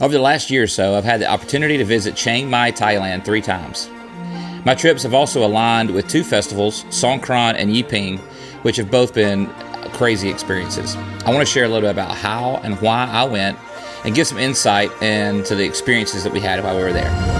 Over the last year or so, I've had the opportunity to visit Chiang Mai, Thailand 3 times. My trips have also aligned with 2 festivals, Songkran and Yi Peng, which have both been crazy experiences. I want to share a little bit about how and why I went and give some insight into the experiences that we had while we were there.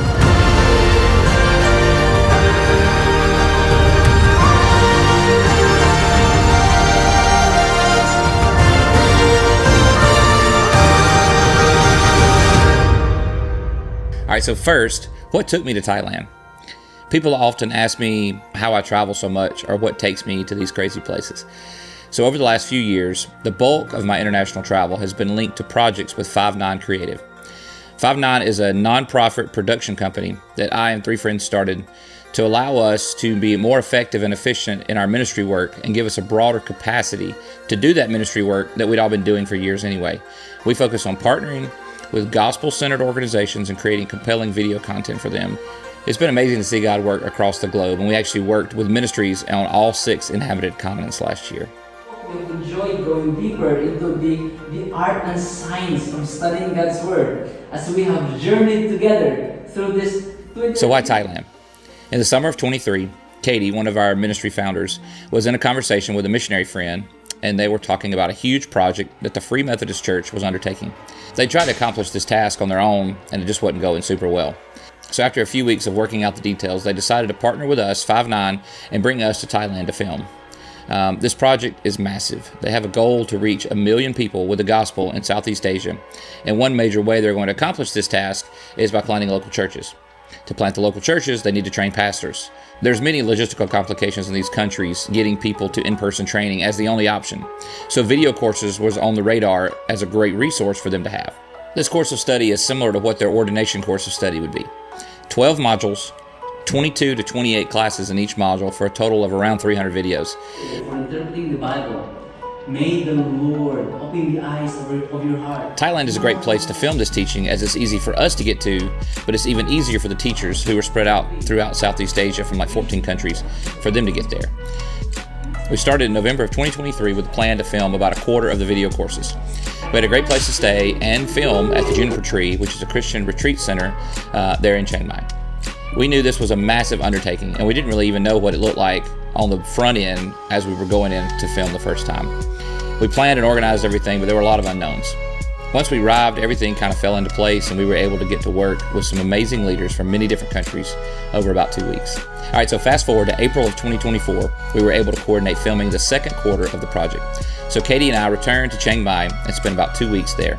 All right, so first, what took me to Thailand? People often ask me how I travel so much or what takes me to these crazy places. So over the last few years, the bulk of my international travel has been linked to projects with 59 Creative. 59 is a nonprofit production company that I and 3 friends started to allow us to be more effective and efficient in our ministry work and give us a broader capacity to do that ministry work that we'd all been doing for years anyway. We focus on partnering with gospel-centered organizations and creating compelling video content for them. It's been amazing to see God work across the globe, and we actually worked with ministries on all 6 inhabited continents last year. We enjoy going deeper into the art and science of studying God's Word as we have journeyed together through this. So why Thailand? In the summer of 23, Katie, one of our ministry founders, was in a conversation with a missionary friend, and they were talking about a huge project that the Free Methodist Church was undertaking. They tried to accomplish this task on their own, and it just wasn't going super well. So after a few weeks of working out the details, they decided to partner with us, 59, and bring us to Thailand to film. This project is massive. They have a goal to reach 1 million people with the gospel in Southeast Asia. And one major way they're going to accomplish this task is by planting local churches. To plant the local churches, they need to train pastors. There's many logistical complications in these countries getting people to in-person training as the only option. So video courses was on the radar as a great resource for them to have. This course of study is similar to what their ordination course of study would be. 12 modules, 22 to 28 classes in each module for a total of around 300 videos. For interpreting the Bible, may the Lord open the eyes of your heart. Thailand is a great place to film this teaching as it's easy for us to get to, but it's even easier for the teachers who are spread out throughout Southeast Asia from like 14 countries for them to get there. We started in November of 2023 with a plan to film about a quarter of the video courses. We had a great place to stay and film at the Juniper Tree, which is a Christian retreat center there in Chiang Mai. We knew this was a massive undertaking, and we didn't really even know what it looked like on the front end as we were going in to film the first time. We planned and organized everything, but there were a lot of unknowns. Once we arrived, everything kind of fell into place, and we were able to get to work with some amazing leaders from many different countries over about 2 weeks. All right, so fast forward to April of 2024, we were able to coordinate filming the second quarter of the project. So Katie and I returned to Chiang Mai and spent about 2 weeks there.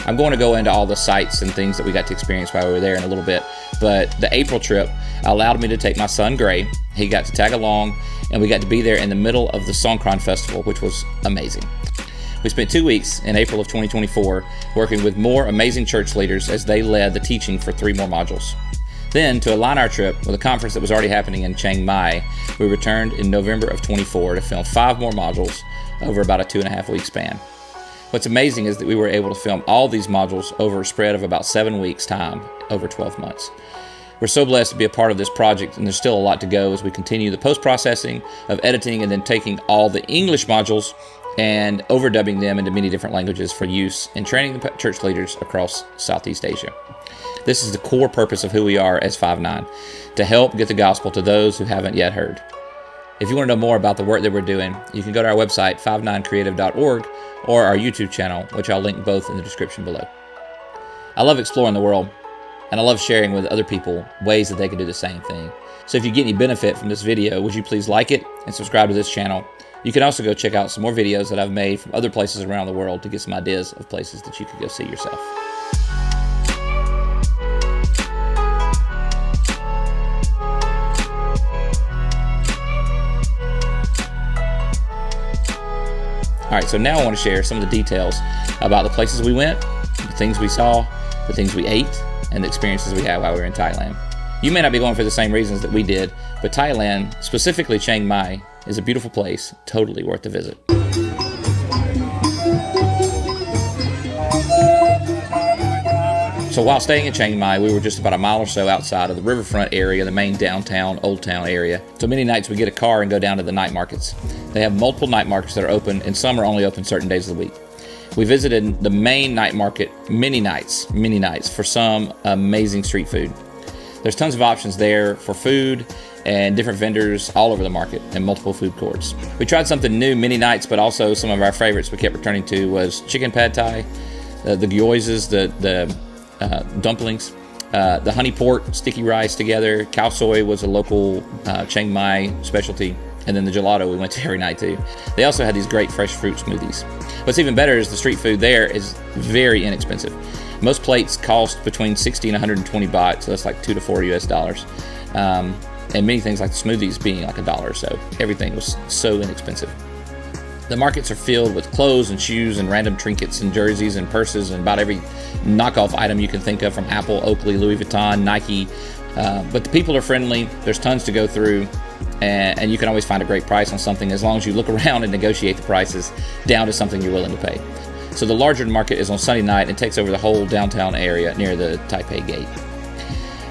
I'm going to go into all the sites and things that we got to experience while we were there in a little bit, but the April trip allowed me to take my son Gray. He got to tag along, and we got to be there in the middle of the Songkran Festival, which was amazing. We spent 2 weeks in April of 2024 working with more amazing church leaders as they led the teaching for 3 more modules. Then, to align our trip with a conference that was already happening in Chiang Mai, we returned in November of 24 to film 5 more modules over about a 2.5-week span. What's amazing is that we were able to film all these modules over a spread of about 7 weeks' time over 12 months. We're so blessed to be a part of this project, and there's still a lot to go as we continue the post-processing of editing and then taking all the English modules and overdubbing them into many different languages for use in training the church leaders across Southeast Asia. This is the core purpose of who we are as 59, to help get the gospel to those who haven't yet heard. If you want to know more about the work that we're doing, you can go to our website, 59creative.org, or our YouTube channel, which I'll link both in the description below. I love exploring the world, and I love sharing with other people ways that they can do the same thing. So if you get any benefit from this video, would you please like it and subscribe to this channel? You can also go check out some more videos that I've made from other places around the world to get some ideas of places that you could go see yourself. All right, so now I want to share some of the details about the places we went, the things we saw, the things we ate, and the experiences we had while we were in Thailand. You may not be going for the same reasons that we did, but Thailand, specifically Chiang Mai, is a beautiful place, totally worth the visit. So while staying in Chiang Mai, we were just about a mile or so outside of the riverfront area, the main downtown, Old Town area. So many nights we get a car and go down to the night markets. They have multiple night markets that are open, and some are only open certain days of the week. We visited the main night market many nights for some amazing street food. There's tons of options there for food and different vendors all over the market and multiple food courts. We tried something new many nights, but also some of our favorites we kept returning to was chicken pad thai, the gyozas, the dumplings, the honey pork, sticky rice together. Khao soi was a local Chiang Mai specialty. And then the gelato we went to every night too. They also had these great fresh fruit smoothies. What's even better is the street food there is very inexpensive. Most plates cost between 60 and 120 baht, so that's like $2 to $4 US. And many things like the smoothies being like $1, so everything was so inexpensive. The markets are filled with clothes and shoes and random trinkets and jerseys and purses and about every knockoff item you can think of, from Apple, Oakley, Louis Vuitton, Nike. But the people are friendly. There's tons to go through, and you can always find a great price on something as long as you look around and negotiate the prices down to something you're willing to pay. So the larger market is on Sunday night and takes over the whole downtown area near the Taipei Gate.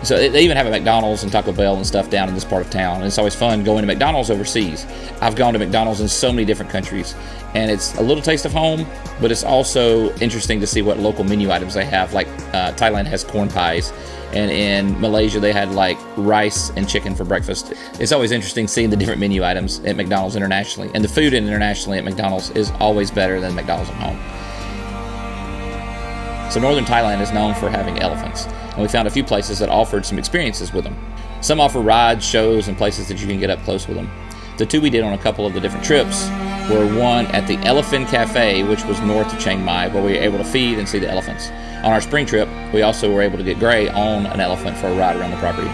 So they even have a McDonald's and Taco Bell and stuff down in this part of town. And it's always fun going to McDonald's overseas. I've gone to McDonald's in so many different countries, and it's a little taste of home, but it's also interesting to see what local menu items they have. Like Thailand has corn pies, and in Malaysia they had like rice and chicken for breakfast. It's always interesting seeing the different menu items at McDonald's internationally, and the food internationally at McDonald's is always better than McDonald's at home. So northern Thailand is known for having elephants, and we found a few places that offered some experiences with them. Some offer rides, shows, and places that you can get up close with them. The two we did on a couple of the different trips were one at the Elephant Cafe, which was north of Chiang Mai, where we were able to feed and see the elephants. On our spring trip, we also were able to get Gray on an elephant for a ride around the property.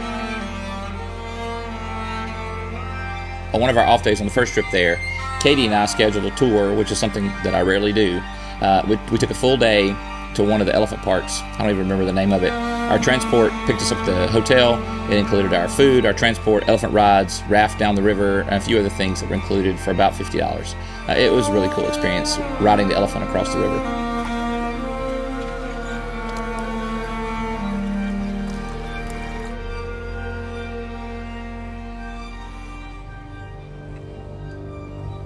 On one of our off days on the first trip there, Katie and I scheduled a tour, which is something that I rarely do. We took a full day to one of the elephant parks. I don't even remember the name of it. Our transport picked us up at the hotel. It included our food, our transport, elephant rides, raft down the river, and a few other things that were included for about $50. It was a really cool experience riding the elephant across the river.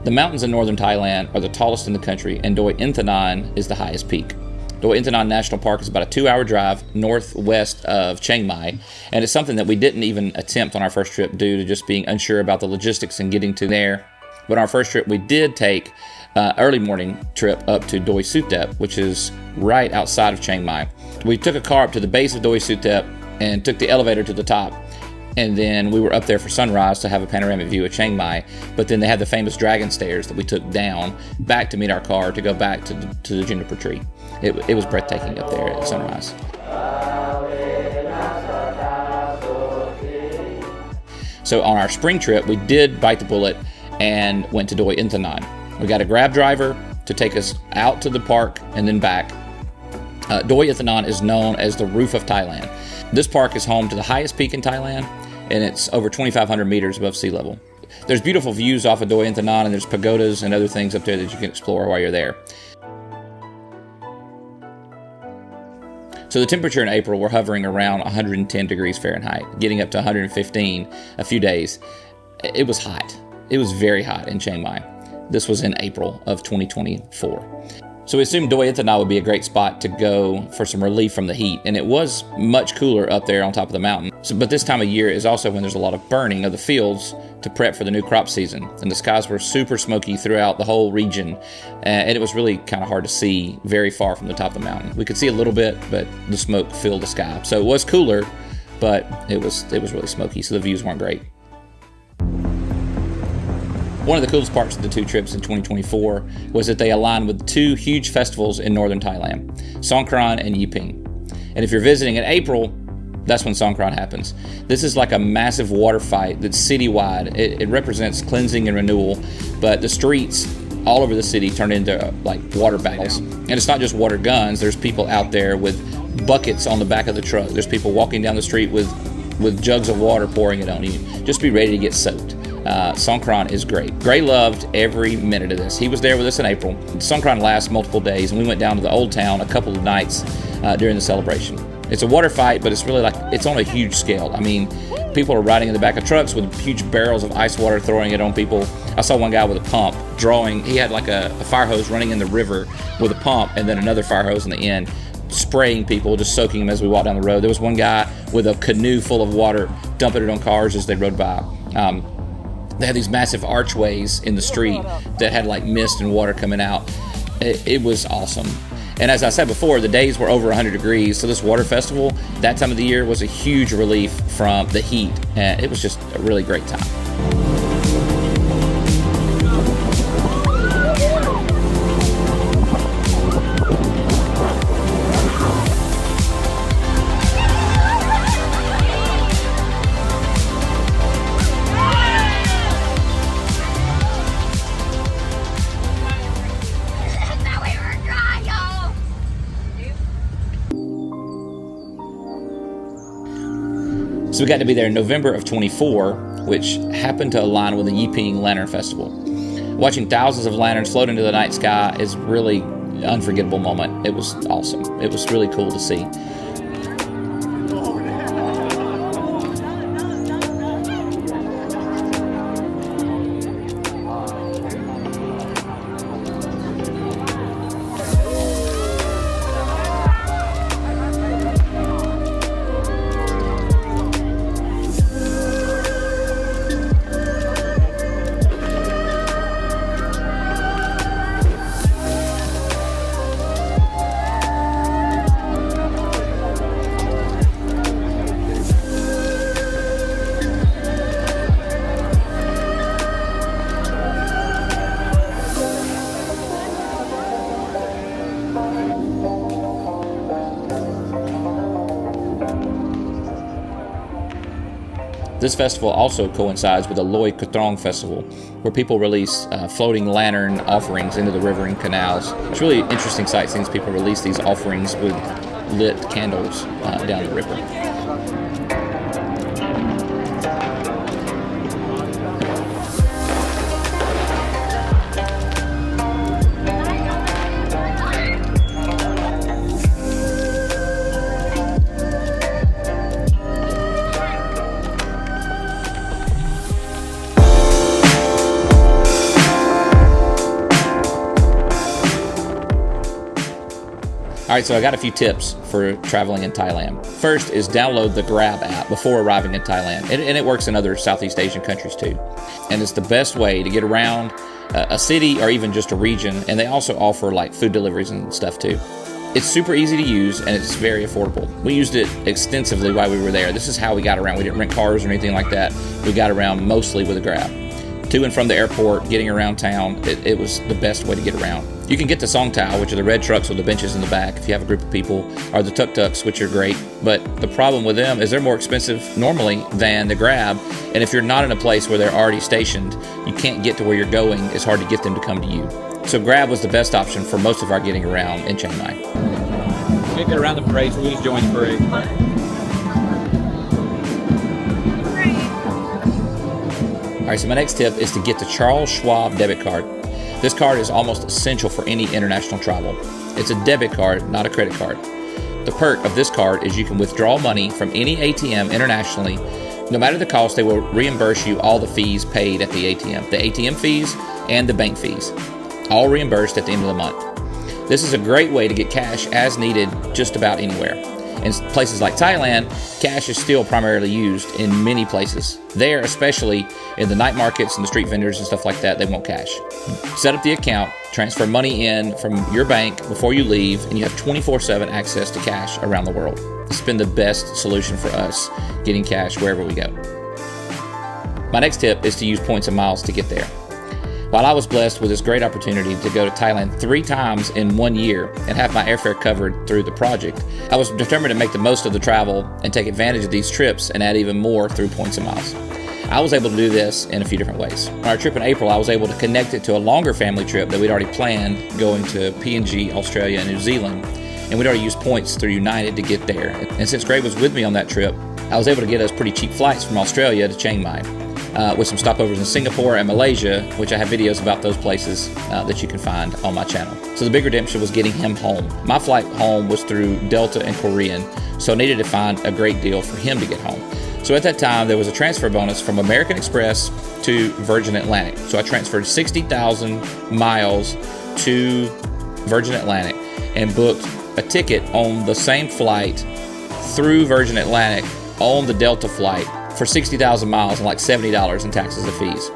The mountains in northern Thailand are the tallest in the country, and Doi Inthanon is the highest peak. Doi Inthanon National Park is about a 2-hour drive northwest of Chiang Mai, and it's something that we didn't even attempt on our first trip due to just being unsure about the logistics and getting to there. But on our first trip, we did take an early morning trip up to Doi Suthep, which is right outside of Chiang Mai. We took a car up to the base of Doi Suthep and took the elevator to the top. And then we were up there for sunrise to have a panoramic view of Chiang Mai. But then they had the famous dragon stairs that we took down back to meet our car to go back to the juniper tree. It was breathtaking up there at sunrise. So on our spring trip, we did bite the bullet and went to Doi Inthanon. We got a grab driver to take us out to the park and then back. Doi Inthanon is known as the roof of Thailand. This park is home to the highest peak in Thailand, and it's over 2,500 meters above sea level. There's beautiful views off of Doi Inthanon, and there's pagodas and other things up there that you can explore while you're there. So the temperature in April, we're hovering around 110 degrees Fahrenheit, getting up to 115 a few days. It was hot. It was very hot in Chiang Mai. This was in April of 2024. So we assumed Doi Inthanon would be a great spot to go for some relief from the heat, and it was much cooler up there on top of the mountain. But this time of year is also when there's a lot of burning of the fields to prep for the new crop season, and the skies were super smoky throughout the whole region, and it was really kind of hard to see very far from the top of the mountain. We could see a little bit, but the smoke filled the sky. So it was cooler, but it was really smoky, so the views weren't great. One of the coolest parts of the two trips in 2024 was that they aligned with two huge festivals in northern Thailand, Songkran and Yi Peng. And if you're visiting in April, that's when Songkran happens. This is like a massive water fight that's citywide. It represents cleansing and renewal, but the streets all over the city turn into like water battles. And it's not just water guns. There's people out there with buckets on the back of the truck. There's people walking down the street with jugs of water pouring it on you. Just be ready to get soaked. Songkran is great. Gray loved every minute of this. He was there with us in April. Songkran lasts multiple days, and we went down to the old town a couple of nights during the celebration. It's a water fight, but it's really like, it's on a huge scale. I mean, People are riding in the back of trucks with huge barrels of ice water, throwing it on people. I saw one guy with a pump drawing. He had like a fire hose running in the river with a pump, and then another fire hose in the end, spraying people, just soaking them as we walked down the road. There was one guy with a canoe full of water, dumping it on cars as they rode by. They had these massive archways in the street that had like mist and water coming out. It was awesome. And as I said before, the days were over 100 degrees, so this water festival, that time of the year, was a huge relief from the heat, and it was just a really great time. So we got to be there in November of 24, which happened to align with the Yi Peng Lantern Festival. Watching thousands of lanterns float into the night sky is really an unforgettable moment. It was awesome. It was really cool to see. This festival also coincides with the Loi Kutrong Festival, where people release floating lantern offerings into the river and canals. It's really interesting sight seeing people release these offerings with lit candles down the river. All right, so I got a few tips for traveling in Thailand. First is download the Grab app before arriving in Thailand, and it works in other Southeast Asian countries too. And it's the best way to get around a city or even just a region, and they also offer like food deliveries and stuff too. It's super easy to use, and it's very affordable. We used it extensively while we were there. This is how we got around. We didn't rent cars or anything like that. We got around mostly with a Grab. To and from the airport, getting around town, it was the best way to get around. You can get the Songtao, which are the red trucks with the benches in the back if you have a group of people, or the tuk-tuks, which are great. But the problem with them is they're more expensive normally than the Grab, and if you're not in a place where they're already stationed, you can't get to where you're going. It's hard to get them to come to you. So Grab was the best option for most of our getting around in Chiang Mai. We can't get around the parade, so we just joined the parade. All right, so my next tip is to get the Charles Schwab debit card. This card is almost essential for any international travel. It's a debit card, not a credit card. The perk of this card is you can withdraw money from any ATM internationally. No matter the cost, they will reimburse you all the fees paid at the ATM. The ATM fees and the bank fees, all reimbursed at the end of the month. This is a great way to get cash as needed just about anywhere. In places like Thailand, cash is still primarily used in many places. There, especially in the night markets and the street vendors and stuff like that, they want cash. Set up the account, transfer money in from your bank before you leave, and you have 24/7 access to cash around the world. It's been the best solution for us getting cash wherever we go. My next tip is to use points and miles to get there. While I was blessed with this great opportunity to go to Thailand 3 times in 1 year and have my airfare covered through the project, I was determined to make the most of the travel and take advantage of these trips and add even more through points and miles. I was able to do this in a few different ways. On our trip in April, I was able to connect it to a longer family trip that we'd already planned, going to PNG, Australia, and New Zealand, and we'd already used points through United to get there. And since Gray was with me on that trip, I was able to get us pretty cheap flights from Australia to Chiang Mai. With some stopovers in Singapore and Malaysia, which I have videos about those places that you can find on my channel. So the big redemption was getting him home. My flight home was through Delta and Korean, so I needed to find a great deal for him to get home. So at that time, there was a transfer bonus from American Express to Virgin Atlantic. So I transferred 60,000 miles to Virgin Atlantic and booked a ticket on the same flight through Virgin Atlantic on the Delta flight for 60,000 miles and like $70 in taxes and fees.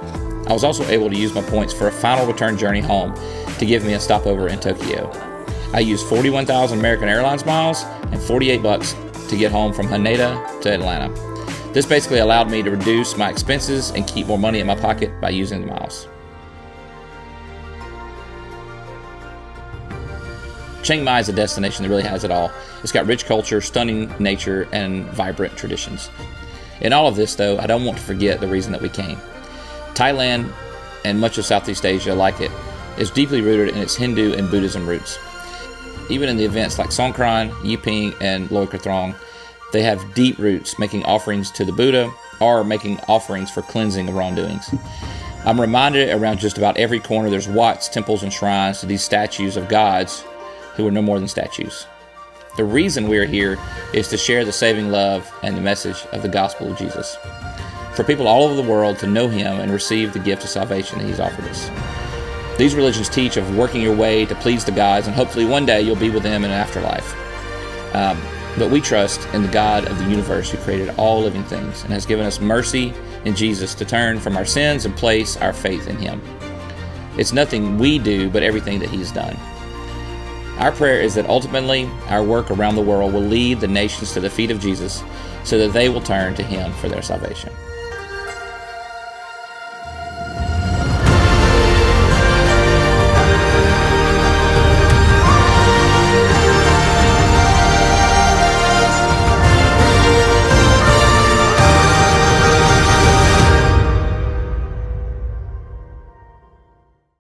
I was also able to use my points for a final return journey home to give me a stopover in Tokyo. I used 41,000 American Airlines miles and $48 to get home from Haneda to Atlanta. This basically allowed me to reduce my expenses and keep more money in my pocket by using the miles. Chiang Mai is a destination that really has it all. It's got rich culture, stunning nature, and vibrant traditions. In all of this, though, I don't want to forget the reason that we came. Thailand, and much of Southeast Asia like it, is deeply rooted in its Hindu and Buddhism roots. Even in the events like Songkran, Yi Peng, and Loi Krathong, they have deep roots, making offerings to the Buddha or making offerings for cleansing of wrongdoings. I'm reminded around just about every corner there's wats, temples, and shrines to these statues of gods who are no more than statues. The reason we are here is to share the saving love and the message of the gospel of Jesus, for people all over the world to know him and receive the gift of salvation that he's offered us. These religions teach of working your way to please the gods, and hopefully one day you'll be with them in an afterlife. But we trust in the God of the universe who created all living things and has given us mercy in Jesus to turn from our sins and place our faith in him. It's nothing we do, but everything that he's done. Our prayer is that ultimately our work around the world will lead the nations to the feet of Jesus so that they will turn to him for their salvation.